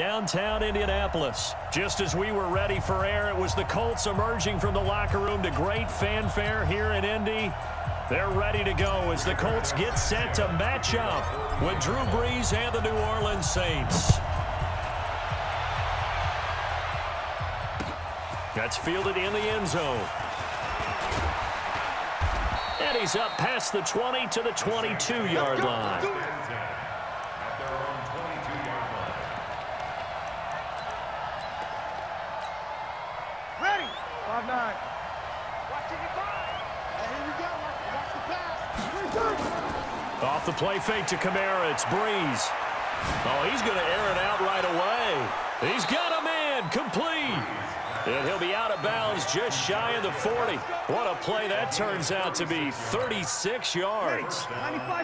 downtown Indianapolis. Just as we were ready for air, it was the Colts emerging from the locker room to great fanfare here in Indy. They're ready to go as the Colts get set to match up with Drew Brees and the New Orleans Saints. That's fielded in the end zone. And he's up past the 20 to the 22-yard line. Ready. 5-9. Watch it, here we go. Watch the pass. Off the play fake to Kamara, it's Brees. Oh, he's going to air it out right away. He's got a man, complete. And he'll be out of bounds just shy of the 40. What a play that turns out to be, 36 yards.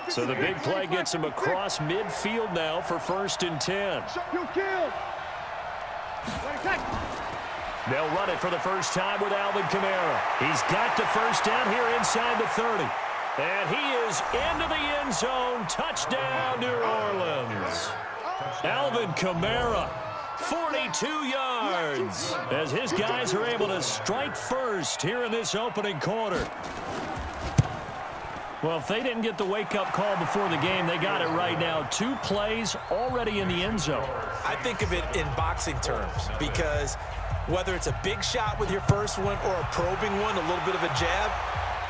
So the big play gets him across midfield now for 1st and 10. They'll run it for the first time with Alvin Kamara. He's got the first down here inside the 30. And he is into the end zone. Touchdown, New Orleans. Alvin Kamara, 42 yards, as his guys are able to strike first here in this opening quarter. Well, if they didn't get the wake-up call before the game, they got it right now. 2 plays already in the end zone. I think of it in boxing terms because whether it's a big shot with your first one or a probing one, a little bit of a jab,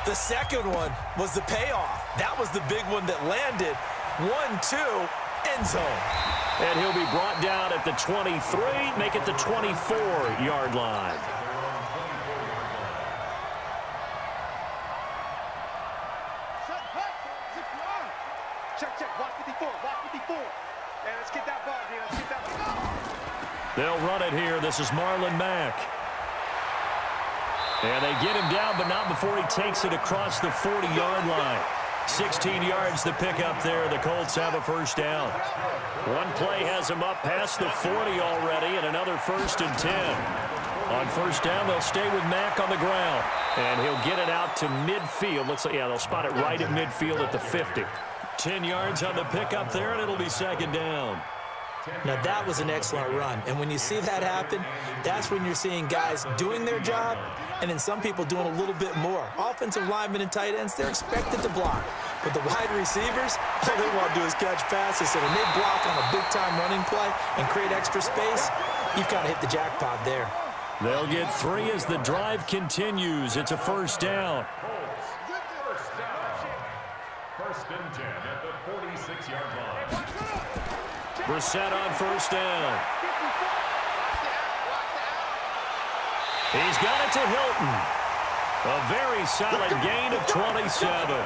the second one was the payoff. That was the big one that landed. 1-2, end zone. And he'll be brought down at the 23, make it the 24-yard line. Check. Watch 54. And let's get that ball here. Let's get that ball. They'll run it here. This is Marlon Mack. And they get him down, but not before he takes it across the 40-yard line. 16 yards to pick up there. The Colts have a first down. One play has them up past the 40 already, and another 1st and 10. On first down, they'll stay with Mack on the ground. And he'll get it out to midfield. Looks like, yeah, they'll spot it right at midfield at the 50. 10 yards on the pickup there, and it'll be 2nd down. Now, that was an excellent run. And when you see that happen, that's when you're seeing guys doing their job and then some people doing a little bit more. Offensive linemen and tight ends, they're expected to block. But the wide receivers, all they want to do is catch passes. So when they block on a big-time running play and create extra space, you've got to hit the jackpot there. They'll get 3 as the drive continues. It's a first down. First and 10 at the 46-yard line. Brissett on first down. He's got it to Hilton. A very solid gain of 27.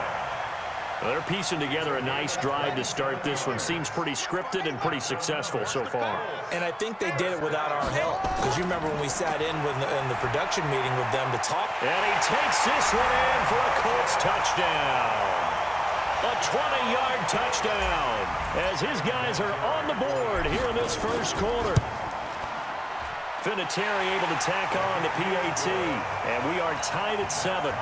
They're piecing together a nice drive to start this one. Seems pretty scripted and pretty successful so far. And I think they did it without our help. Because you remember when we sat in the production meeting with them to talk. And he takes this one in for a Colts touchdown. A 20-yard touchdown as his guys are on the board here in this first quarter. Vinatieri able to tack on the PAT, and we are tied at 7.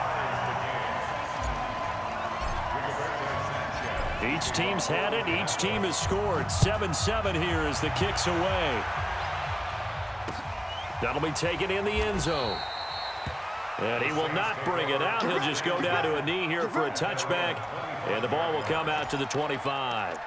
Each team's had it. Each team has scored. 7-7 here as the kick's away. That'll be taken in the end zone. And he will not bring it out. He'll just go down to a knee here for a touchback. And the ball will come out to the 25.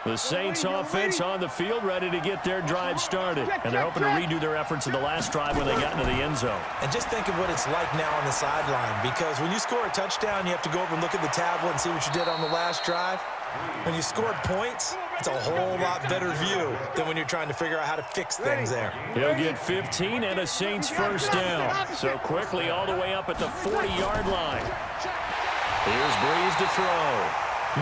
The Saints offense on the field ready to get their drive started. And they're hoping to redo their efforts in the last drive when they got into the end zone. And just think of what it's like now on the sideline. Because when you score a touchdown, you have to go over and look at the tablet and see what you did on the last drive. When you scored points, it's a whole lot better view than when you're trying to figure out how to fix things there. He'll get 15 and a Saints first down. So quickly all the way up at the 40-yard line. Here's Brees to throw.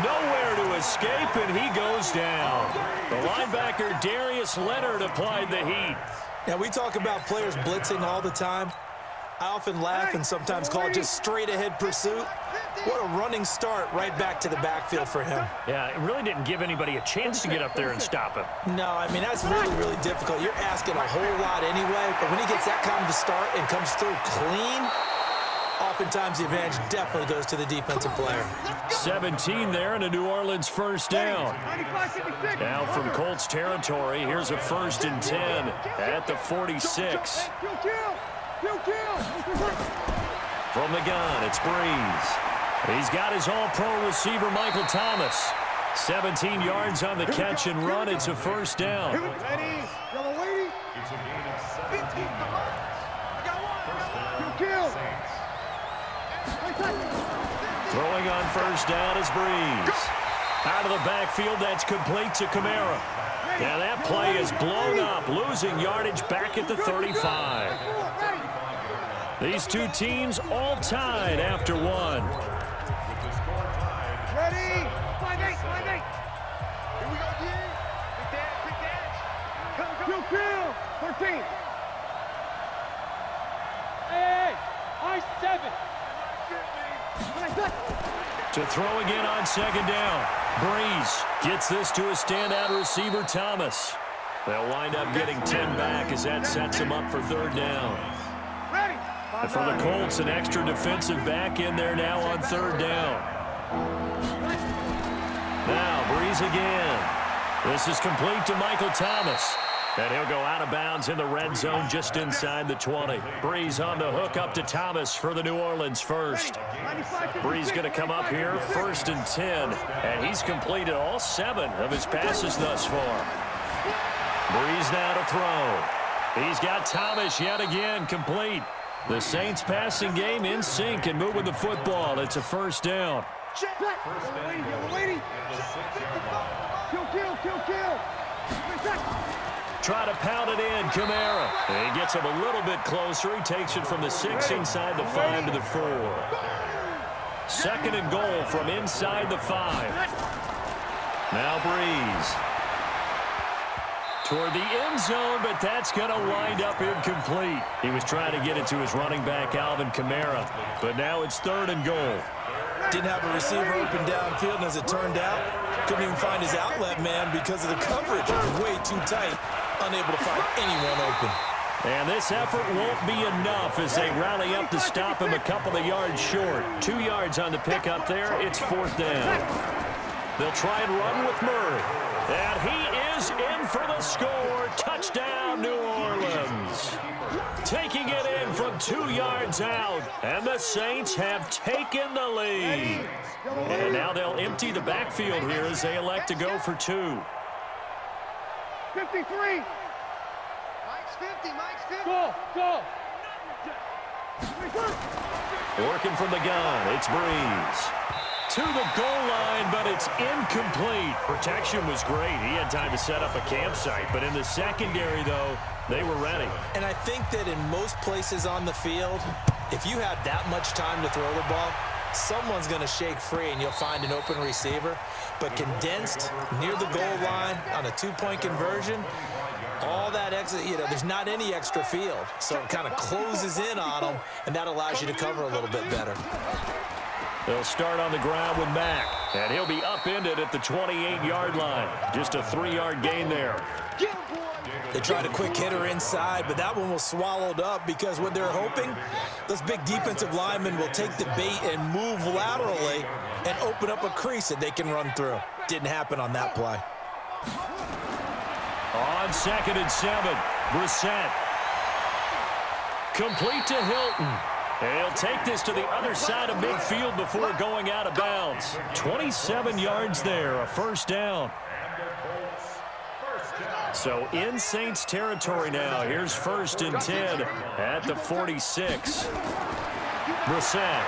Nowhere to escape, and he goes down. The linebacker, Darius Leonard, applied the heat. Now, we talk about players blitzing all the time. I often laugh and sometimes call it just straight-ahead pursuit. What a running start right back to the backfield for him. Yeah, it really didn't give anybody a chance to get up there and stop him. No, I mean, that's really, really difficult. You're asking a whole lot anyway, but when he gets that kind of a start and comes through clean, oh, oftentimes the advantage definitely goes to the defensive player. 17 there and a New Orleans first down. Now from Colts territory, here's a 1st and 10 at the 46. From the gun, it's Breeze. He's got his all-pro receiver, Michael Thomas. 17 yards on the catch and run. It's a first down. It's a gain of 17 yards. Throwing on first down is Breeze. Out of the backfield, that's complete to Kamara. Now that play is blown up, losing yardage back at the 35. These two teams all tied after one. Ready? 5-8, 5-8. Here we go, D. Big dash. Kill. 13. Hey, I-7. To throw again on second down. Breeze gets this to a standout receiver, Thomas. They'll wind up getting 10 back as that sets them up for 3rd down. Ready? And for the Colts, an extra defensive back in there now on 3rd down. Now Breeze again. This is complete to Michael Thomas. And he'll go out of bounds in the red zone just inside the 20. Breeze on the hook up to Thomas for the New Orleans first. Breeze going to come up here, 1st and 10. And he's completed all 7 of his passes thus far. Breeze now to throw. He's got Thomas yet again complete. The Saints passing game in sync and moving the football. It's a 1st down. Kill. Try to pound it in, Kamara. He gets him a little bit closer. He takes it from the 6 inside the 5 to the 4. 2nd and goal from inside the 5. Now Breeze. Toward the end zone, but that's going to wind up incomplete. He was trying to get it to his running back, Alvin Kamara. But now it's 3rd and goal. Didn't have a receiver open downfield, and as it turned out, couldn't even find his outlet man because of the coverage. It was way too tight, unable to find anyone open. And this effort won't be enough as they rally up to stop him a couple of yards short. 2 yards on the pickup there. It's 4th down. They'll try and run with Murray. And he is in for the score. Touchdown, New Orleans. Taking it in from 2 yards out. And the Saints have taken the lead. And now they'll empty the backfield here as they elect to go for 2. 53. Mike's 50. Go. Working from the gun, it's Breeze. To the goal line, but it's incomplete. Protection was great. He had time to set up a campsite, but in the secondary, though, they were ready. And I think that in most places on the field, if you have that much time to throw the ball, someone's going to shake free and you'll find an open receiver. But condensed near the goal line on a 2-point conversion, all that extra, there's not any extra field. So it kind of closes in on them, and that allows you to cover a little bit better. They'll start on the ground with Mack, and he'll be upended at the 28-yard line. Just a 3-yard gain there. They tried a quick hitter inside, but that one was swallowed up because what they're hoping, those big defensive linemen will take the bait and move laterally and open up a crease that they can run through. Didn't happen on that play. On 2nd and 7, Brissett. Complete to Hilton. He'll take this to the other side of midfield before going out of bounds. 27 yards there, a 1st down. So in Saints territory now. Here's 1st and 10 at the 46. Brissett.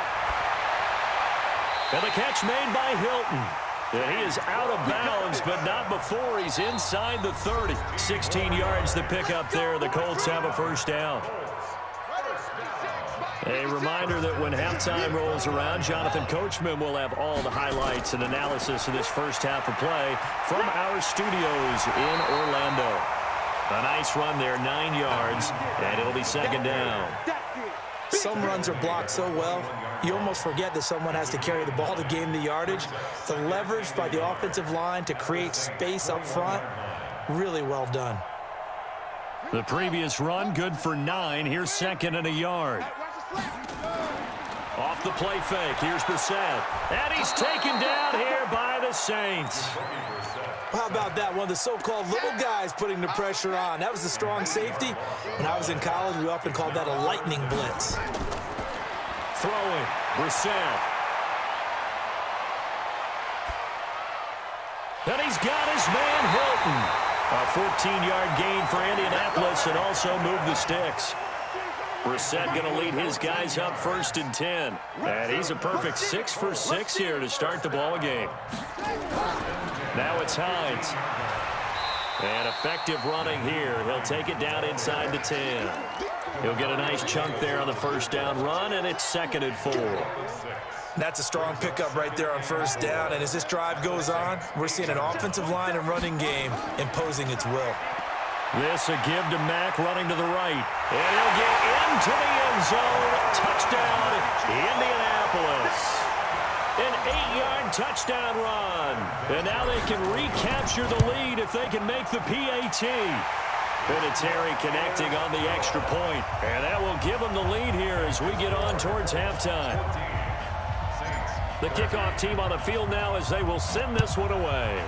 And the catch made by Hilton. And he is out of bounds, but not before he's inside the 30. 16 yards the pickup there. The Colts have a 1st down. A reminder that when halftime rolls around, Jonathan Coachman will have all the highlights and analysis of this first half of play from our studios in Orlando. A nice run there, 9 yards, and it'll be 2nd down. Some runs are blocked so well, you almost forget that someone has to carry the ball to gain the yardage. The leverage by the offensive line to create space up front, really well done. The previous run, good for 9. Here's 2nd and a yard. Off the play fake, here's Brissett. And he's taken down here by the Saints. How about that? One of the so-called little guys putting the pressure on. That was the strong safety. When I was in college, we often called that a lightning blitz. Throwing, Brissett. And he's got his man Hilton. A 14-yard gain for Indianapolis and also moved the sticks. Brissett going to lead his guys up 1st and 10. And he's a perfect 6 for 6 here to start the ball game. Now it's Hines. And effective running here. He'll take it down inside the 10. He'll get a nice chunk there on the first down run, and it's 2nd and 4. That's a strong pickup right there on first down. And as this drive goes on, we're seeing an offensive line and running game imposing its will. This a give to Mack running to the right. And he'll get into the end zone. Touchdown, Indianapolis. An 8-yard touchdown run. And now they can recapture the lead if they can make the PAT. Vinatieri connecting on the extra point. And that will give them the lead here as we get on towards halftime. The kickoff team on the field now as they will send this one away.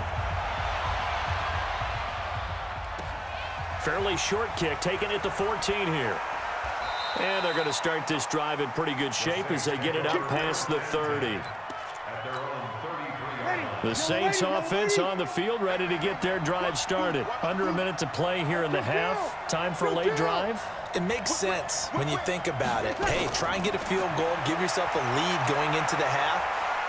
Fairly short kick, taking it to 14 here. And they're going to start this drive in pretty good shape as they get it up past the 30. The Saints offense on the field, ready to get their drive started. Under a minute to play here in the half. Time for a late drive. It makes sense when you think about it. Hey, try and get a field goal, give yourself a lead going into the half.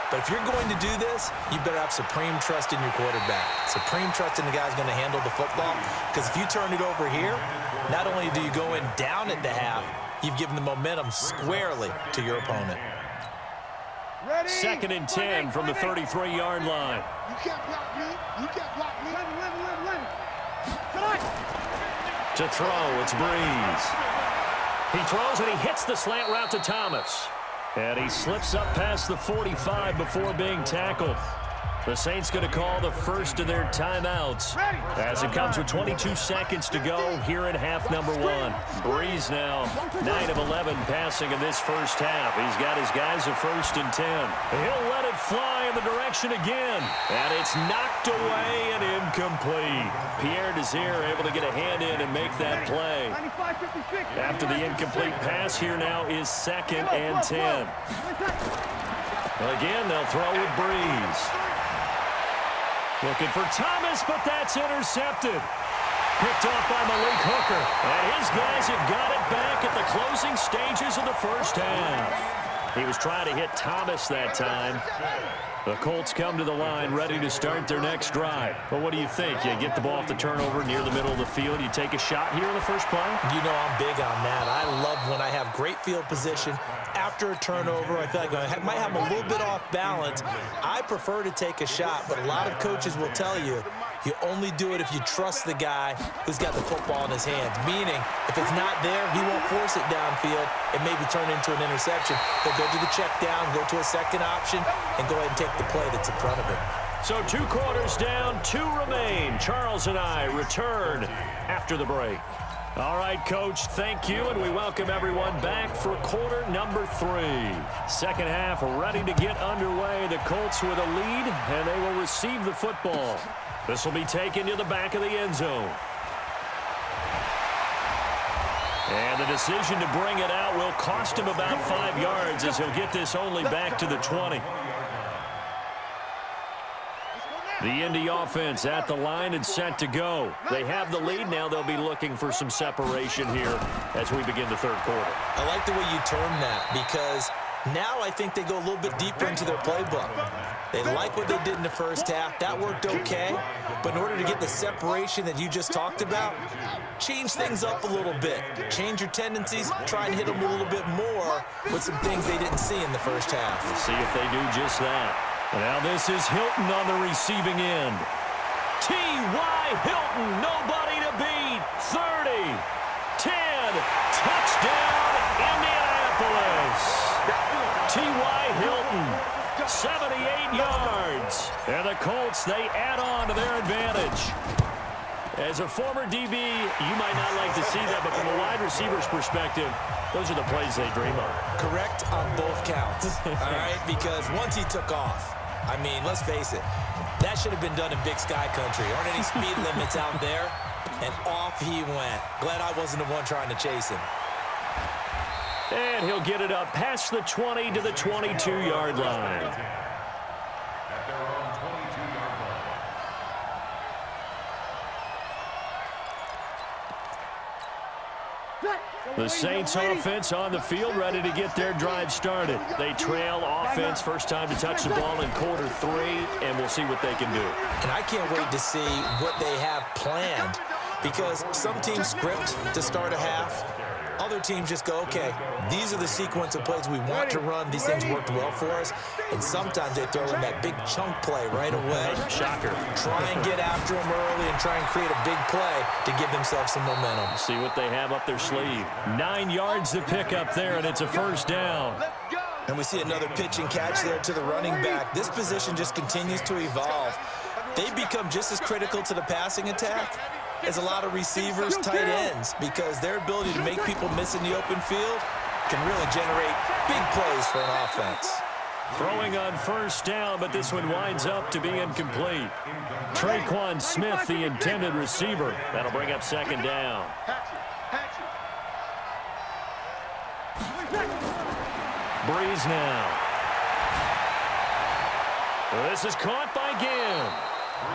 But if you're going to do this, you better have supreme trust in your quarterback. Supreme trust in the guy's going to handle the football. Because if you turn it over here, not only do you go in down at the half, you've given the momentum squarely to your opponent. 2nd and 10 from the 33-yard line. You can't block me. You can't block me. To throw, it's Breeze. He throws and he hits the slant route to Thomas. And he slips up past the 45 before being tackled. The Saints going to call the first of their timeouts as it comes with 22 seconds to go here in half number 1. Breeze now 9 of 11 passing in this first half. He's got his guys at 1st and 10. He'll let it fly in the direction again. And it's knocked away and incomplete. Pierre Desir able to get a hand in and make that play. After the incomplete pass, here now is 2nd and 10. Again, they'll throw with Breeze. Looking for Thomas, but that's intercepted. Picked off by Malik Hooker. And his guys have got it back at the closing stages of the first half. He was trying to hit Thomas that time. The Colts come to the line ready to start their next drive. But what do you think? You get the ball off the turnover near the middle of the field. You take a shot here in the first play? You know I'm big on that. I love when I have great field position. After a turnover, I feel like I might have a little bit off balance. I prefer to take a shot, but a lot of coaches will tell you, you only do it if you trust the guy who's got the football in his hands. Meaning, if it's not there, he won't force it downfield and maybe turn into an interception. He'll go to the check down, go to a second option, and go ahead and take the play that's in front of him. So 2 quarters down, 2 remain. Charles and I return after the break. All right, Coach, thank you, and we welcome everyone back for quarter number 3. Second half ready to get underway. The Colts with a lead, and they will receive the football. This will be taken to the back of the end zone. And the decision to bring it out will cost him about 5 yards as he'll get this only back to the 20. The Indy offense at the line and set to go. They have the lead. Now they'll be looking for some separation here as we begin the third quarter. I like the way you term that because now I think they go a little bit deeper into their playbook. They like what they did in the first half. That worked okay. But in order to get the separation that you just talked about, change things up a little bit. Change your tendencies. Try and hit them a little bit more with some things they didn't see in the first half. We'll see if they do just that. Now this is Hilton on the receiving end. T.Y. Hilton, nobody to beat. 30, 10, touchdown, Indianapolis. T.Y. Hilton, 78 yards. And the Colts, they add on to their advantage. As a former DB, you might not like to see that, but from a wide receiver's perspective, those are the plays they dream of. Correct on both counts, all right? Because once he took off, I mean, let's face it, that should have been done in Big Sky Country. Aren't any speed limits out there? And off he went. Glad I wasn't the one trying to chase him. And he'll get it up past the 20 to the 22-yard line. The Saints offense on the field, ready to get their drive started. They trail offense, first time to touch the ball in quarter 3, and we'll see what they can do. And I can't wait to see what they have planned, because some teams script to start a half. Other teams just go, okay, these are the sequence of plays we want to run. These things worked well for us. And sometimes they throw in that big chunk play right away. Shocker. Try and get after them early and try and create a big play to give themselves some momentum. See what they have up their sleeve. 9 yards to pick up there, and it's a first down. And we see another pitch and catch there to the running back. This position just continues to evolve. They become just as critical to the passing attack as a lot of receivers, tight ends, because their ability to make people miss in the open field can really generate big plays for an offense. Throwing on first down, but this one winds up to be incomplete. Traquan Smith, the intended receiver. That'll bring up second down. Breeze now. This is caught by Ginn.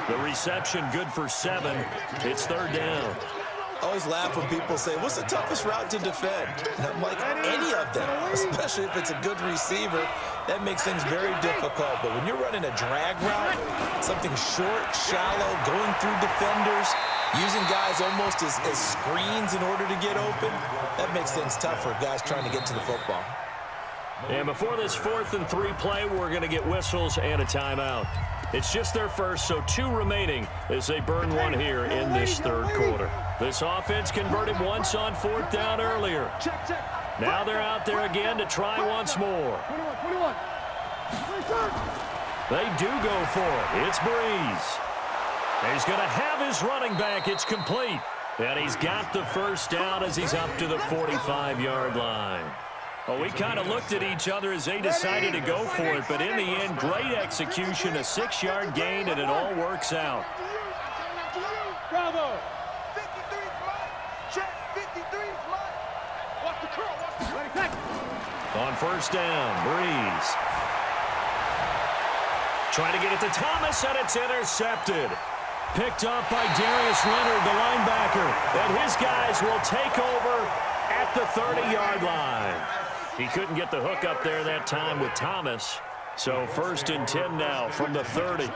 The reception good for 7. It's third down. I always laugh when people say, what's the toughest route to defend? And I'm like, any of them, especially if it's a good receiver. That makes things very difficult. But when you're running a drag route, something short, shallow, going through defenders, using guys almost as screens in order to get open, that makes things tough for guys trying to get to the football. And before this 4th and 3 play, we're going to get whistles and a timeout. It's just their first, so 2 remaining as they burn one here in this third quarter. This offense converted once on 4th down earlier. Now they're out there again to try once more. They do go for it. It's Breeze. He's going to have his running back. It's complete. And he's got the first down as he's up to the 45-yard line. Well, we kind of looked at each other as they decided to go for it, but in the end, great execution, a 6-yard gain, and it all works out. Bravo! 53 flat. Check 53 flat. Watch the curl. Watch the On first down, Breeze. Trying to get it to Thomas, and it's intercepted. Picked up by Darius Leonard, the linebacker. And his guys will take over at the 30-yard line. He couldn't get the hook up there that time with Thomas. So 1st and 10 now from the 30.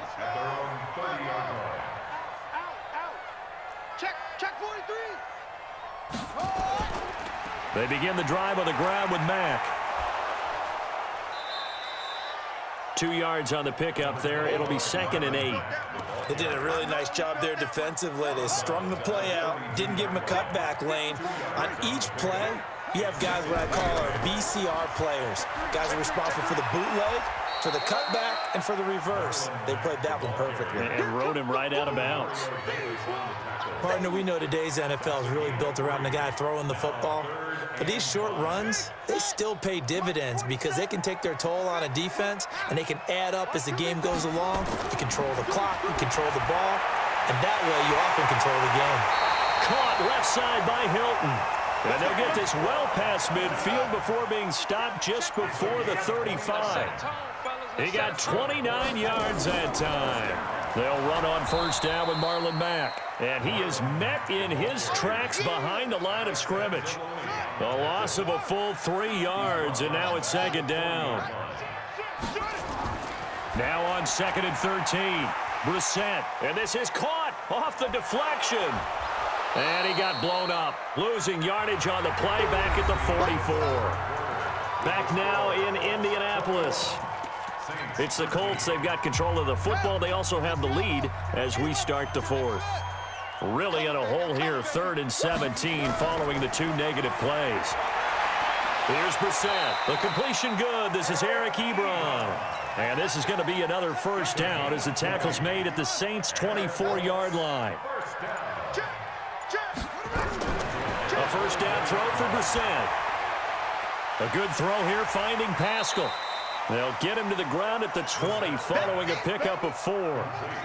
Check 43. They begin the drive on the ground with Mack. 2 yards on the pickup there. It'll be 2nd and 8. They did a really nice job there defensively. They strung the play out, didn't give him a cutback lane. On each play, you have guys what I call our BCR players. Guys are responsible for the bootleg, for the cutback, and for the reverse. They played that one perfectly. And rode him right out of bounds. Partner, we know today's NFL is really built around the guy throwing the football. But these short runs, they still pay dividends because they can take their toll on a defense, and they can add up as the game goes along. You control the clock, you control the ball, and that way you often control the game. Caught left side by Hilton. And they'll get this well past midfield before being stopped just before the 35. He got 29 yards that time. They'll run on first down with Marlon Mack. And he is met in his tracks behind the line of scrimmage. A loss of a full 3 yards, and now it's 2nd down. Now on 2nd and 13. Brissett. And this is caught off the deflection. And he got blown up, losing yardage on the play back at the 44. Back now in Indianapolis. It's the Colts. They've got control of the football. They also have the lead as we start the 4th. Really in a hole here, 3rd and 17 following the 2 negative plays. Here's Brissett. The completion good. This is Eric Ebron. And this is going to be another first down as the tackle's made at the Saints' 24-yard line. touchdown throw for Brissett. A good throw here, finding Pascal. They'll get him to the ground at the 20 following a pickup of 4.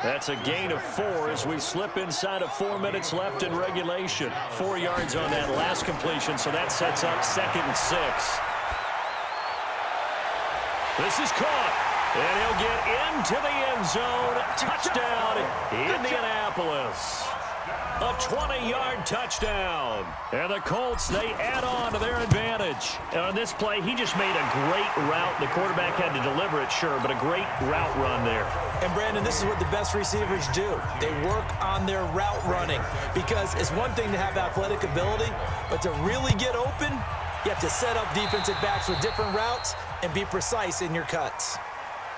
That's a gain of 4 as we slip inside of 4 minutes left in regulation. 4 yards on that last completion, so that sets up 2nd and 6. This is caught, and he'll get into the end zone. Touchdown, Indianapolis. A 20-yard touchdown. And the Colts, they add on to their advantage. And on this play, he just made a great route. The quarterback had to deliver it, sure, but a great route run there. And, Brandon, this is what the best receivers do. They work on their route running because it's one thing to have athletic ability, but to really get open, you have to set up defensive backs with different routes and be precise in your cuts.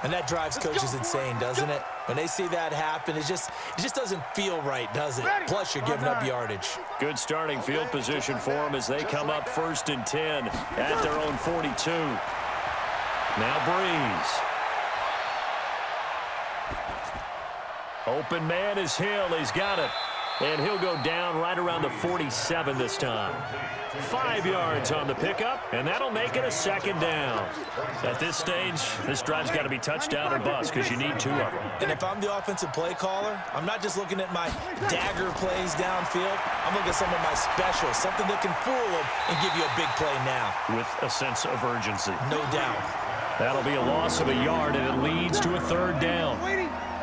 And that drives coaches insane, doesn't it? When they see that happen, it just doesn't feel right, does it? Plus, you're giving up yardage. Good starting field position for them as they come up 1st and 10 at their own 42. Now Breeze. Open man is Hill. He's got it. And he'll go down right around the 47 this time. 5 yards on the pickup, and that'll make it a 2nd down. At this stage, this drive's got to be touchdown or bust because you need 2 of them. And if I'm the offensive play caller, I'm not just looking at my dagger plays downfield. I'm looking at some of my specials, something that can fool them and give you a big play now. With a sense of urgency. No doubt. That'll be a loss of a yard, and it leads to a 3rd down.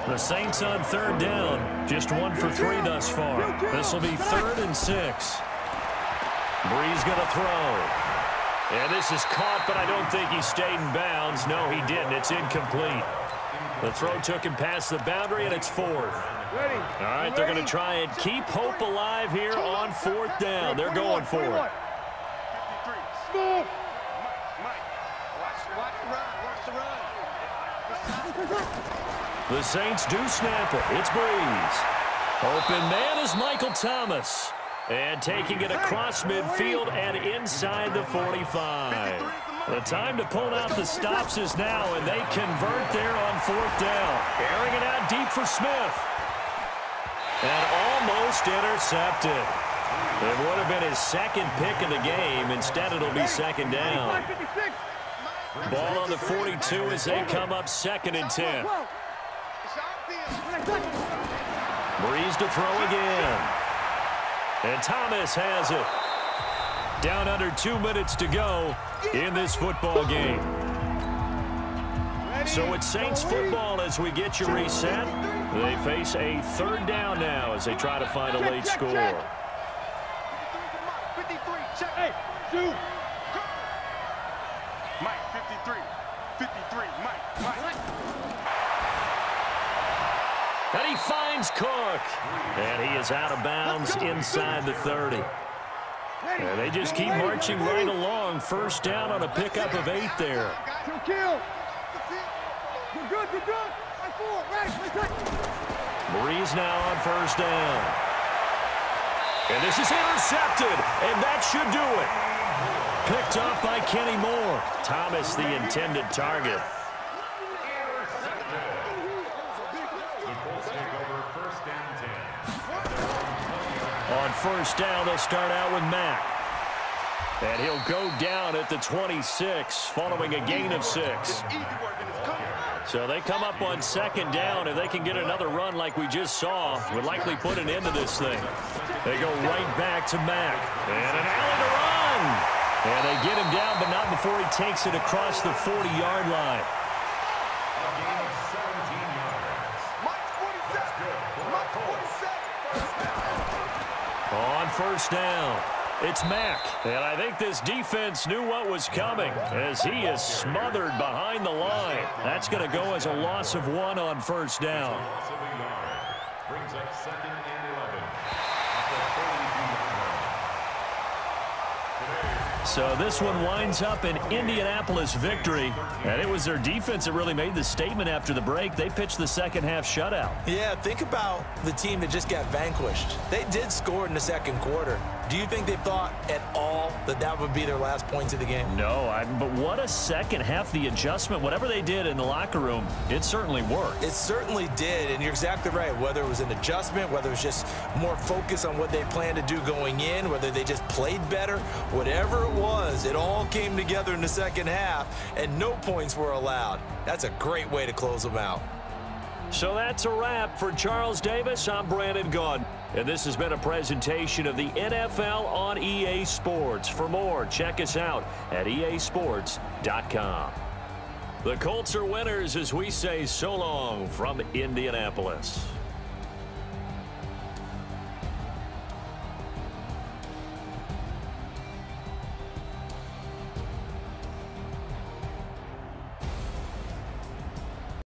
The Saints on 3rd down, just 1 for 3 thus far. This will be 3rd and 6. Breeze going to throw. And this is caught, but I don't think he stayed in bounds. No, he didn't. It's incomplete. The throw took him past the boundary, and it's 4th. All right, they're going to try and keep hope alive here on 4th down. They're going for it. The Saints do snap it. It's Breeze. Open man is Michael Thomas. And taking it across midfield and inside the 45. The time to pull out the stops is now, and they convert there on 4th down. Airing it out deep for Smith. And almost intercepted. It would have been his 2nd pick of the game. Instead, it'll be 2nd down. Ball on the 42 as they come up 2nd and 10. Breeze to throw again. And Thomas has it. Down under 2 minutes to go in this football game. So it's Saints football as we get you reset. They face a 3rd down now as they try to find a late score. Hey, shoot. Mike, 53. 53, Mike. And he finds Cook. And he is out of bounds inside the 30. And they just keep marching right along. 1st down on a pickup of 8 there. Kill. You're good. Breeze now on 1st down. And this is intercepted. And that should do it. Picked off by Kenny Moore. Thomas the intended target. On 1st down, they'll start out with Mack. And he'll go down at the 26 following a gain of 6. So they come up on 2nd down. If they can get another run like we just saw, would likely put an end to this thing. They go right back to Mack. And an alley to run. And they get him down, but not before he takes it across the 40-yard line. On 1st down, it's Mack. And I think this defense knew what was coming as he is smothered behind the line. That's going to go as a loss of 1 on 1st down. Brings up 2nd and 11. So this one winds up an Indianapolis victory, and it was their defense that really made the statement after the break. They pitched the second half shutout. Yeah, think about the team that just got vanquished. They did score in the second quarter. Do you think they thought at all that that would be their last points of the game? No, but what a second half. The adjustment, whatever they did in the locker room, it certainly worked. It certainly did, and you're exactly right. Whether it was an adjustment, whether it was just more focus on what they planned to do going in, whether they just played better, whatever it was, it all came together in the second half, and no points were allowed. That's a great way to close them out. So that's a wrap for Charles Davis. I'm Brandon Gaudin, and this has been a presentation of the NFL on EA Sports. For more, check us out at easports.com. The Colts are winners as we say so long from Indianapolis.